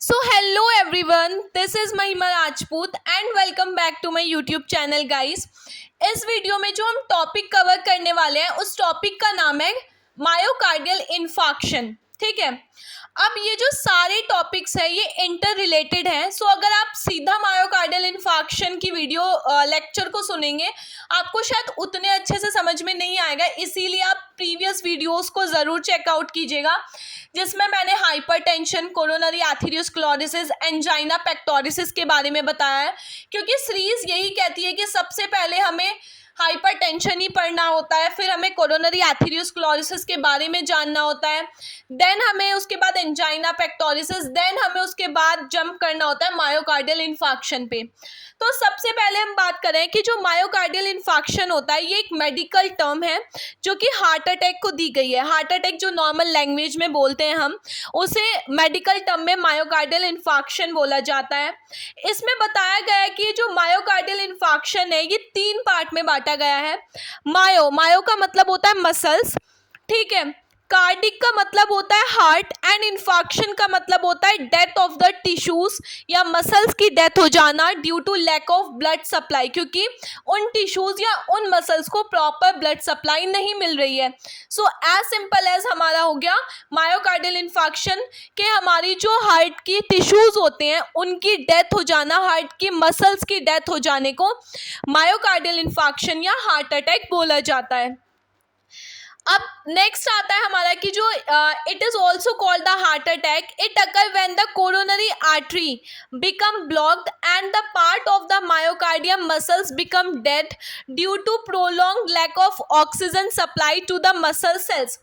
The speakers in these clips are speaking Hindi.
So hello everyone, this is महिमा Rajput and welcome back to my YouTube channel guys। इस वीडियो में जो हम टॉपिक कवर करने वाले हैं उस टॉपिक का नाम है मायोकार्डियल इन्फार्क्शन। ठीक है, अब ये जो सारे टॉपिक्स है ये इंटर रिलेटेड हैं। सो अगर आप सीधा मायोकार्डियल इन्फार्क्शन की वीडियो लेक्चर को सुनेंगे आपको शायद उतने अच्छे से समझ में नहीं आएगा, इसीलिए आप प्रीवियस वीडियोस को ज़रूर चेकआउट कीजिएगा जिसमें मैंने hypertension, coronary atherosclerosis, angina pectoris के बारे में बताया है। क्योंकि सीरीज यही कहती है कि सबसे पहले हमें हाइपरटेंशन ही पढ़ना होता है, फिर हमें कोरोनरी एथेरोस्क्लेरोसिस के बारे में जानना होता है, देन हमें उसके बाद एंजाइना पेक्टोरिस, देन हमें उसके बाद जंप करना होता है मायोकार्डियल इन्फार्क्शन पे। तो सबसे पहले हम बात करें कि जो मायोकार्डियल इन्फार्क्शन होता है ये एक मेडिकल टर्म है जो कि हार्ट अटैक को दी गई है। हार्ट अटैक जो नॉर्मल लैंग्वेज में बोलते हैं हम उसे मेडिकल टर्म में मायोकार्डियल इन्फार्क्शन बोला जाता है। इसमें बताया गया है कि जो मायोकार्डियल इन्फार्क्शन है ये 3 पार्ट में बांटा गया है। मायो का मतलब होता है मसल्स, ठीक है, कार्डिक का मतलब होता है हार्ट एंड इन्फार्क्शन का मतलब होता है डेथ ऑफ द टिश्यूज या मसल्स की डेथ हो जाना due to lack of blood supply, क्योंकि उन टिश्यूज या उन मसल्स को प्रॉपर ब्लड सप्लाई नहीं मिल रही है। सो एज सिंपल एज हमारा हो गया मायोकार्डियल इन्फार्क्शन के हमारी जो हार्ट की टिश्यूज होते हैं उनकी डेथ हो जाना, हार्ट की मसल्स की डेथ हो जाने को मायोकार्डियल इन्फार्क्शन या हार्ट अटैक बोला जाता है। अब नेक्स्ट आता है हमारा कि जो it is also called the heart attack. It occur when the coronary artery become blocked and the part of the myocardium muscles become dead due to prolong lack of oxygen supply to the muscle cells.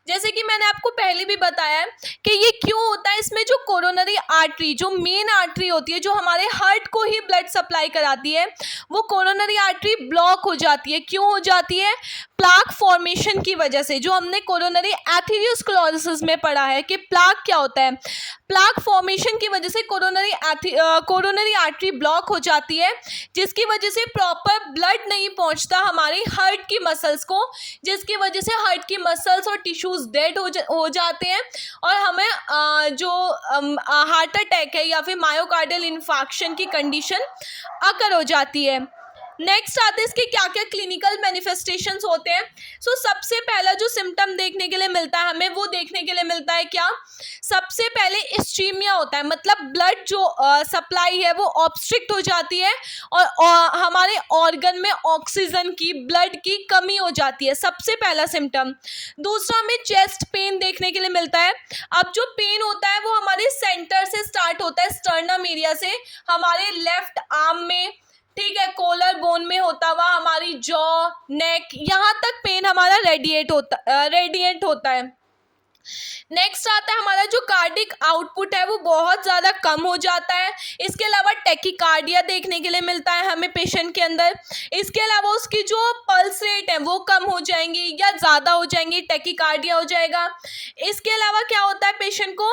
जैसे कि मैंने आपको पहले भी बताया है कि ये क्यों होता है, इसमें जो कोरोनरी आर्टरी जो मेन आर्टरी होती है जो हमारे हार्ट को ही ब्लड सप्लाई कराती है वो कोरोनरी आर्टरी ब्लॉक हो जाती है। क्यों हो जाती है? प्लाक फॉर्मेशन की वजह से। जो हमने कोरोनरी एथेरोस्क्लेरोसिस में पढ़ा है कि प्लाक क्या होता है, प्लाक फॉर्मेशन की वजह से कोरोनरी आर्टरी ब्लॉक हो जाती है जिसकी वजह से प्रॉपर ब्लड नहीं पहुंचता हमारी हार्ट की मसल्स को, जिसकी वजह से हार्ट की मसल्स और टिश्यूज डेड हो जाते हैं और हमें जो हार्ट अटैक है या फिर मायोकार्डियल इन्फार्क्शन की कंडीशन अकर हो जाती है। नेक्स्ट आते हैं इसके क्या क्या क्लिनिकल मैनिफेस्टेशंस होते हैं। सो सबसे पहला जो सिम्टम देखने के लिए मिलता है हमें वो देखने के लिए मिलता है क्या, सबसे पहले इस्चीमिया होता है, मतलब ब्लड जो सप्लाई है वो ऑब्स्ट्रिक्ट हो जाती है और हमारे ऑर्गन में ऑक्सीजन की, ब्लड की कमी हो जाती है, सबसे पहला सिम्टम। दूसरा हमें चेस्ट पेन देखने के लिए मिलता है। अब जो पेन होता है वो हमारे सेंटर से स्टार्ट होता है, स्टर्नम एरिया से, हमारे लेफ्ट आर्म में, ठीक है, कोलर बोन में होता हुआ हमारी जॉ, नेक, यहाँ तक पेन हमारा रेडिएट होता है। नेक्स्ट आता है हमारा जो कार्डिक आउटपुट है वो बहुत ज़्यादा कम हो जाता है। इसके अलावा टैकीकार्डिया देखने के लिए मिलता है हमें पेशेंट के अंदर। इसके अलावा उसकी जो पल्स रेट है वो कम हो जाएंगी या ज़्यादा हो जाएंगी, टैकीकार्डिया हो जाएगा। इसके अलावा क्या होता है, पेशेंट को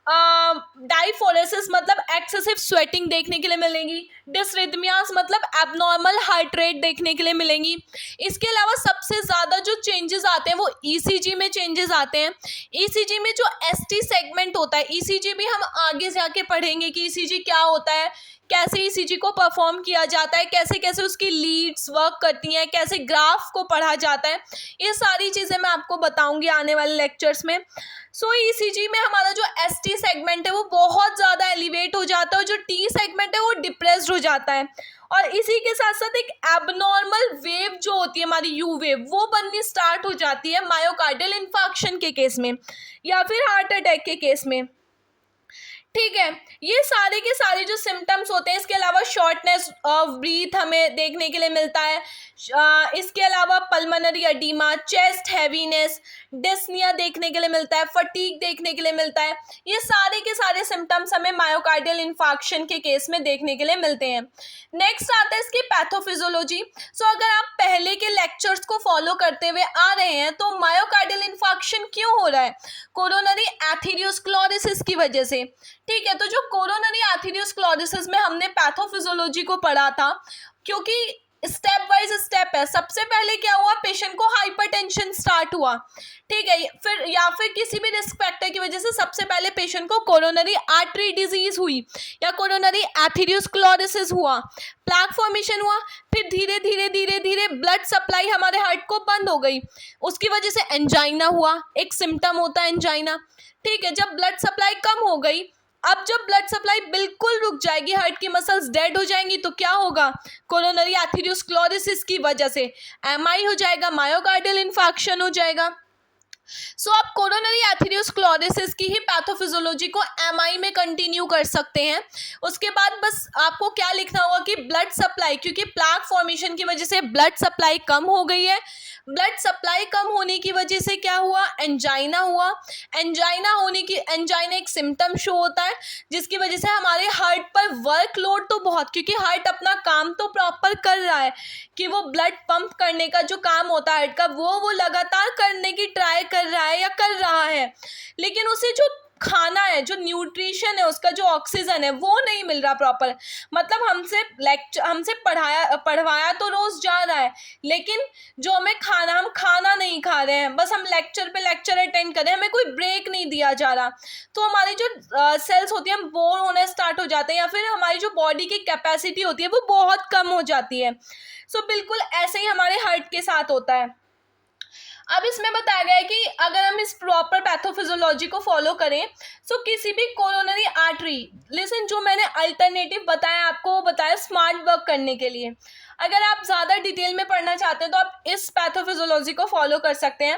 डाइफोरेसिस मतलब एक्सेसिव स्वेटिंग देखने के लिए मिलेगी। डिसरिथमियास मतलब एबनॉर्मल हार्ट रेट देखने के लिए मिलेंगी। इसके अलावा सबसे ज़्यादा जो चेंजेस आते हैं वो ईसीजी में चेंजेस आते हैं। ईसीजी में जो एसटी सेगमेंट होता है, ईसीजी भी हम आगे जाके पढ़ेंगे कि ईसीजी क्या होता है, कैसे ईसीजी को परफॉर्म किया जाता है, कैसे कैसे उसकी लीड्स वर्क करती हैं, कैसे ग्राफ को पढ़ा जाता है, ये सारी चीज़ें मैं आपको बताऊंगी आने वाले लेक्चर्स में। सो ईसीजी में हमारा जो एसटी सेगमेंट है वो बहुत ज़्यादा एलिवेट हो जाता है और जो टी सेगमेंट है वो डिप्रेस्ड हो जाता है। और इसी के साथ साथ एक एबनॉर्मल वेव जो होती है हमारी यू वेव वो बननी स्टार्ट हो जाती है मायोकार्डियल इन्फार्क्शन के केस में या फिर हार्ट अटैक के केस में। ठीक है, ये सारे के सारे जो सिम्टम्स होते हैं। इसके अलावा शॉर्टनेस ऑफ ब्रीथ हमें देखने के लिए मिलता है। इसके अलावा pulmonary oedema, chest heaviness, dyspnoea देखने के लिए मिलता है, फटीग देखने के लिए मिलता है। ये सारे के सारे सिम्टम्स हमें मायोकार्डियल इन्फार्क्शन के केस में देखने के लिए मिलते हैं। नेक्स्ट आता है इसकी पैथोफिजियोलॉजी। सो अगर आप पहले के लेक्चर्स को फॉलो करते हुए आ रहे हैं तो मायोकार्डियल इन्फार्क्शन क्यों हो रहा है, कोरोनरी एथेरोस्क्लेरोसिस की वजह से। ठीक है, तो जो कोरोनरी एथेरोस्क्लेरोसिस में हमने पैथोफिजियोलॉजी को पढ़ा था, क्योंकि स्टेप वाइज स्टेप है। सबसे पहले क्या हुआ, पेशेंट को हाइपरटेंशन स्टार्ट हुआ, ठीक है, फिर या फिर किसी भी रिस्क फैक्टर की वजह से सबसे पहले पेशेंट को कोरोनरी आर्टरी डिजीज हुई या कोरोनरी एथेरोस्क्लेरोसिस हुआ, प्लेक फॉर्मेशन हुआ, फिर धीरे धीरे धीरे धीरे ब्लड सप्लाई हमारे हार्ट को बंद हो गई, उसकी वजह से एंजाइना हुआ, एक सिम्टम होता है एंजाइना, ठीक है। जब ब्लड सप्लाई कम हो गई, अब जब ब्लड सप्लाई बिल्कुल रुक जाएगी, हार्ट की मसल्स डेड हो जाएंगी, तो क्या होगा, कोरोनरी एथेरोस्क्लेरोसिस की वजह से एमआई हो जाएगा, मायोकार्डियल इन्फार्क्शन हो जाएगा। सो आप कोरोनरी एथेरोस्क्लेरोसिस की ही पैथोफिजियोलॉजी को एमआई में कंटिन्यू कर सकते हैं। उसके बाद बस आपको क्या लिखना होगा कि ब्लड सप्लाई, क्योंकि प्लेक फॉर्मेशन की वजह से ब्लड सप्लाई कम हो गई है, ब्लड सप्लाई कम होने की वजह से क्या हुआ, एंजाइना हुआ, एंजाइना एक सिम्टम शो होता है जिसकी वजह से हमारे हार्ट पर वर्कलोड तो बहुत, क्योंकि हार्ट अपना काम तो प्रॉपर कर रहा है कि वो ब्लड पंप करने का जो काम होता है हार्ट का वो लगातार करने की ट्राई कर रहा है या कर रहा है, लेकिन उसे जो खाना है, जो न्यूट्रिशन है, उसका जो ऑक्सीजन है वो नहीं मिल रहा प्रॉपर। मतलब हमसे पढ़वाया तो रोज जा रहा है, लेकिन जो हमें हम खाना नहीं खा रहे हैं, बस हम लेक्चर पे लेक्चर अटेंड कर रहे हैं, हमें कोई ब्रेक नहीं दिया जा रहा, तो हमारी जो सेल्स होती हैं बोर होने स्टार्ट हो जाते हैं, या फिर हमारी जो बॉडी की कैपेसिटी होती है वो बहुत कम हो जाती है। सो बिल्कुल ऐसे ही हमारे हार्ट के साथ होता है। अब इसमें बताया गया है कि अगर हम इस प्रॉपर पैथोफिजियोलॉजी को फॉलो करें, सो किसी भी कोरोनरी आर्टरी, लिसन, जो मैंने अल्टरनेटिव बताया आपको वो बताया स्मार्ट वर्क करने के लिए। अगर आप ज़्यादा डिटेल में पढ़ना चाहते हैं तो आप इस पैथोफिजियोलॉजी को फॉलो कर सकते हैं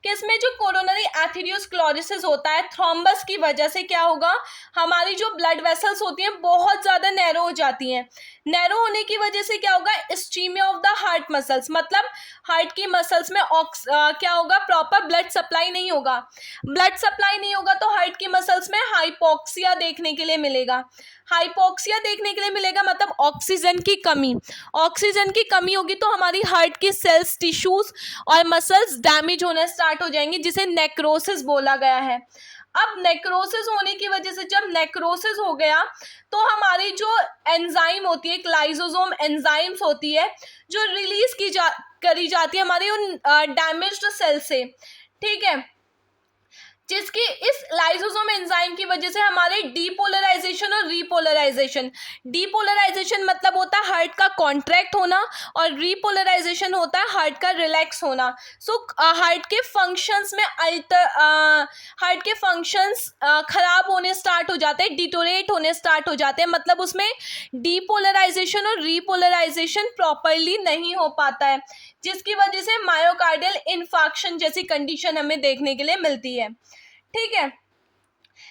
कि इसमें जो कोरोनरी एथेरोस्क्लेरोसिस होता है, थ्रोम्बस की वजह से क्या होगा, हमारी जो ब्लड वेसल्स होती हैं बहुत ज़्यादा नैरो हो जाती हैं। नैरो होने की वजह से क्या होगा, ischaemia of the heart muscles, मतलब हार्ट की मसल्स में क्या होगा, प्रॉपर ब्लड सप्लाई नहीं होगा। ब्लड सप्लाई नहीं होगा तो हार्ट की मसल्स में हाइपोक्सिया देखने के लिए मिलेगा। हाइपोक्सिया देखने के लिए मिलेगा मतलब ऑक्सीजन की कमी। ऑक्सीजन की कमी होगी तो हमारी हार्ट की सेल्स, टिश्यूज और मसल्स डैमेज होना स्टार्ट हो जाएंगे, जिसे नेक्रोसिस बोला गया है। अब नेक्रोसिस होने की वजह से, जब नेक्रोसिस हो गया तो हमारी जो एंजाइम होती है, एक लाइसोसोम एंजाइम्स होती है जो रिलीज करी जाती है हमारी उन डैमेज्ड सेल से, ठीक है, जिसकी इस लाइसोसोम एंजाइम की वजह से हमारे डीपोलराइजेशन और डीपोलराइजेशन मतलब होता है हार्ट का कॉन्ट्रैक्ट होना और रीपोलराइजेशन होता है हार्ट का रिलैक्स होना। सो हार्ट के फंक्शंस खराब होने स्टार्ट हो जाते हैं, डिटोरेट होने स्टार्ट हो जाते हैं, मतलब उसमें डीपोलराइजेशन और रीपोलराइजेशन प्रॉपरली नहीं हो पाता है, जिसकी वजह से मायोकार्डियल इन्फार्क्शन जैसी कंडीशन हमें देखने के लिए मिलती है, ठीक है।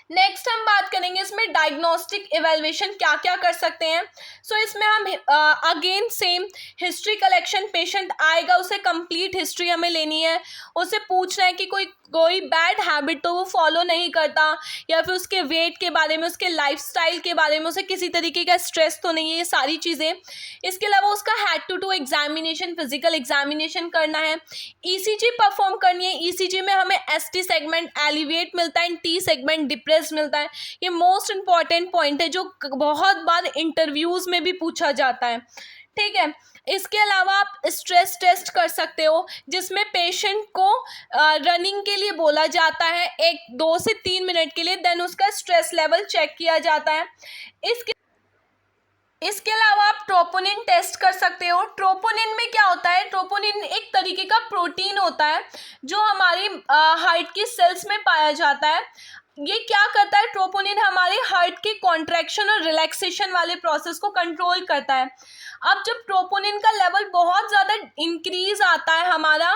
नेक्स्ट हम बात करेंगे इसमें डायग्नोस्टिक इवैल्यूएशन क्या क्या कर सकते हैं। सो इसमें हम again same history collection, patient आएगा उसे कंप्लीट हिस्ट्री हमें लेनी है, उसे पूछना है कि कोई बैड हैबिट तो वो फॉलो नहीं करता, या फिर उसके वेट के बारे में, उसके लाइफस्टाइल के बारे में, उसे किसी तरीके का स्ट्रेस तो नहीं है, ये सारी चीज़ें। इसके अलावा उसका head to toe examination, physical examination करना है, ईसीजी परफॉर्म करनी है। ईसीजी में हमें एसटी सेगमेंट एलिवेट मिलता है, टी सेगमेंट डिप्रेस मिलता है। ये मोस्ट इंपॉर्टेंट पॉइंट है जो बहुत बार इंटरव्यूज में भी पूछा जाता है, ठीक है। इसके अलावा आप स्ट्रेस टेस्ट कर सकते हो, जिसमें पेशेंट को रनिंग के लिए बोला जाता है 2 से 3 मिनट के लिए, देन उसका स्ट्रेस लेवल चेक किया जाता है। इसके अलावा आप ट्रोपोनिन टेस्ट कर सकते हो। ट्रोपोनिन में क्या होता है, ट्रोपोनिन एक तरीके का प्रोटीन होता है जो हमारी हार्ट की सेल्स में पाया जाता है। ये क्या करता है, ट्रोपोनिन हमारे हार्ट के कॉन्ट्रैक्शन और रिलैक्सेशन वाले प्रोसेस को कंट्रोल करता है। अब जब ट्रोपोनिन का लेवल बहुत ज़्यादा इंक्रीज आता है हमारा,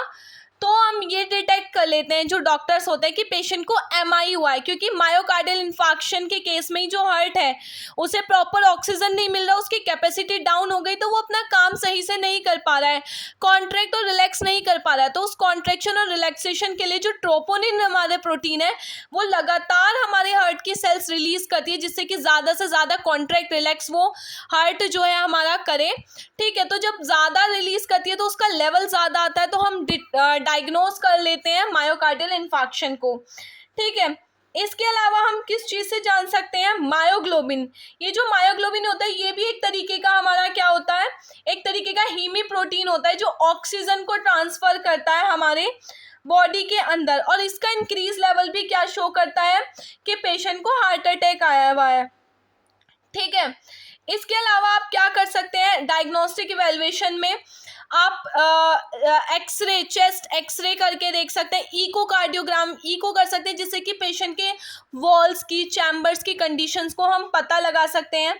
तो हम ये डिटेक्ट कर लेते हैं, जो डॉक्टर्स होते हैं, कि पेशेंट को एमआई हुआ है, क्योंकि मायोकार्डियल इन्फार्क्शन के केस में ही जो हार्ट है उसे प्रॉपर ऑक्सीजन नहीं मिल रहा, उसकी कैपेसिटी डाउन हो गई, तो वो अपना काम सही से नहीं कर पा रहा है, कॉन्ट्रैक्ट और रिलैक्स नहीं कर पा रहा है। तो उस कॉन्ट्रैक्शन और रिलैक्सेशन के लिए जो ट्रोपोनिन हमारे प्रोटीन है वो लगातार हमारे हार्ट की सेल्स रिलीज करती है, जिससे कि ज़्यादा से ज़्यादा कॉन्ट्रैक्ट रिलैक्स वो हार्ट जो है हमारा करे, ठीक है। तो जब ज़्यादा रिलीज करती है तो उसका लेवल ज़्यादा आता है, तो हम डायग्नोज कर लेते हैं मायोकार्डियल इन्फार्क्शन को, ठीक है। इसके अलावा हम किस चीज़ से जान सकते हैं, मायोग्लोबिन। ये जो मायोग्लोबिन होता है ये भी एक तरीके का हमारा क्या होता है, एक तरीके का हीमी प्रोटीन होता है जो ऑक्सीजन को ट्रांसफर करता है हमारे बॉडी के अंदर, और इसका इंक्रीज लेवल भी क्या शो करता है कि पेशेंट को हार्ट अटैक आया हुआ है। ठीक है, इसके अलावा आप क्या कर सकते हैं, डायग्नोस्टिक इवैल्यूएशन में आप एक्सरे, चेस्ट एक्सरे करके देख सकते हैं, इकोकार्डियोग्राम इको कर सकते हैं, जिससे कि पेशेंट के वॉल्स की, चैम्बर्स की कंडीशंस को हम पता लगा सकते हैं।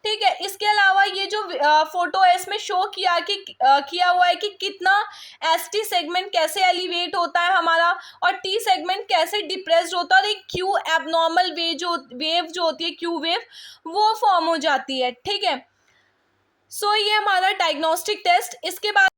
ठीक है, इसके अलावा ये जो फोटो है इसमें शो किया हुआ है कि कितना एसटी सेगमेंट कैसे एलिवेट होता है हमारा, और टी सेगमेंट कैसे डिप्रेस्ड होता है, और एक क्यू एबनॉर्मल वेव जो होती है, क्यू वेव, वो फॉर्म हो जाती है। ठीक है, सो ये हमारा डायग्नोस्टिक टेस्ट। इसके बाद